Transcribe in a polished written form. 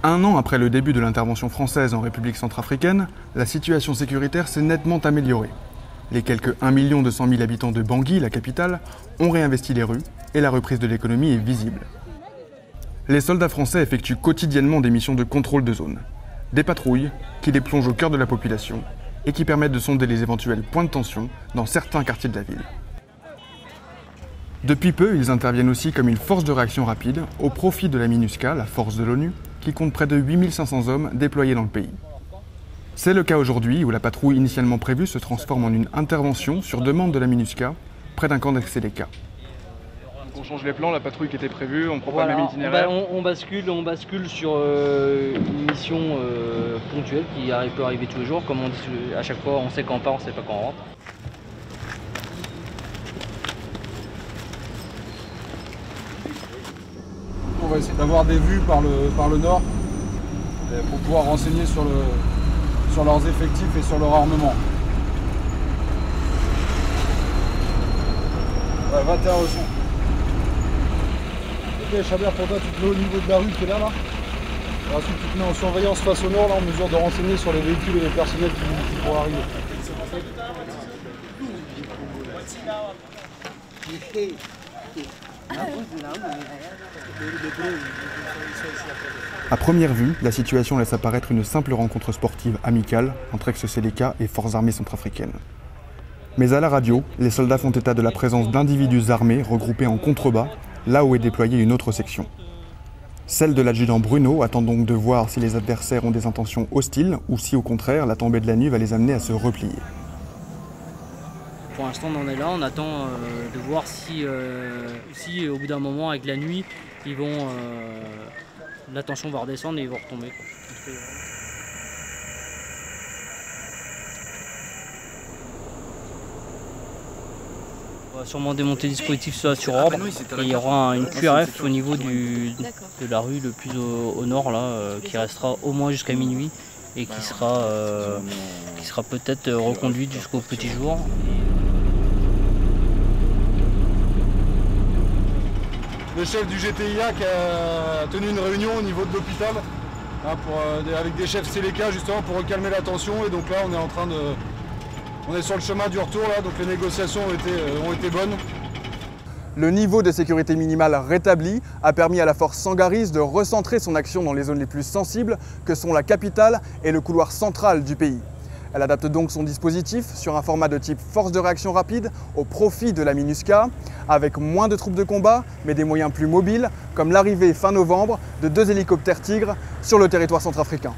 Un an après le début de l'intervention française en République centrafricaine, la situation sécuritaire s'est nettement améliorée. Les quelques 1 200 000 habitants de Bangui, la capitale, ont réinvesti les rues et la reprise de l'économie est visible. Les soldats français effectuent quotidiennement des missions de contrôle de zone. Des patrouilles qui les plongent au cœur de la population et qui permettent de sonder les éventuels points de tension dans certains quartiers de la ville. Depuis peu, ils interviennent aussi comme une force de réaction rapide au profit de la MINUSCA, la force de l'ONU, qui compte près de 8 500 hommes déployés dans le pays. C'est le cas aujourd'hui où la patrouille initialement prévue se transforme en une intervention sur demande de la MINUSCA près d'un camp d'Exceleka. On change les plans, la patrouille qui était prévue, on prend pas le même itinéraire. On bascule sur une mission ponctuelle qui peut arriver tous les jours. Comme on dit à chaque fois, on sait quand on part, on sait pas quand on rentre. On va essayer d'avoir des vues par le nord pour pouvoir renseigner sur leurs effectifs et sur leur armement. Ouais, 21 au son. Ok, Chabert, pour toi, tu te mets au niveau de la rue qui est là. Et ensuite, tu te mets en surveillance face au nord, là, en mesure de renseigner sur les véhicules et les personnels qui pourraient arriver. À première vue, la situation laisse apparaître une simple rencontre sportive amicale entre ex-Seleka et forces armées centrafricaines. Mais à la radio, les soldats font état de la présence d'individus armés regroupés en contrebas, là où est déployée une autre section. Celle de l'adjudant Bruno attend donc de voir si les adversaires ont des intentions hostiles ou si au contraire la tombée de la nuit va les amener à se replier. Pour l'instant on en est là, on attend de voir si au bout d'un moment avec la nuit, la tension va redescendre et ils vont retomber. On va sûrement démonter le dispositif sur ordre et il y aura une QRF au niveau de la rue le plus au nord là, qui restera au moins jusqu'à minuit et qui sera peut-être reconduite jusqu'au petit jour. Le chef du GTIA qui a tenu une réunion au niveau de l'hôpital avec des chefs Seleka justement pour recalmer la tension, et donc là on est sur le chemin du retour là, donc les négociations ont été bonnes. Le niveau de sécurité minimale rétabli a permis à la force sangarise de recentrer son action dans les zones les plus sensibles que sont la capitale et le couloir central du pays. Elle adapte donc son dispositif sur un format de type force de réaction rapide au profit de la MINUSCA, avec moins de troupes de combat, mais des moyens plus mobiles, comme l'arrivée fin novembre de 2 hélicoptères Tigre sur le territoire centrafricain.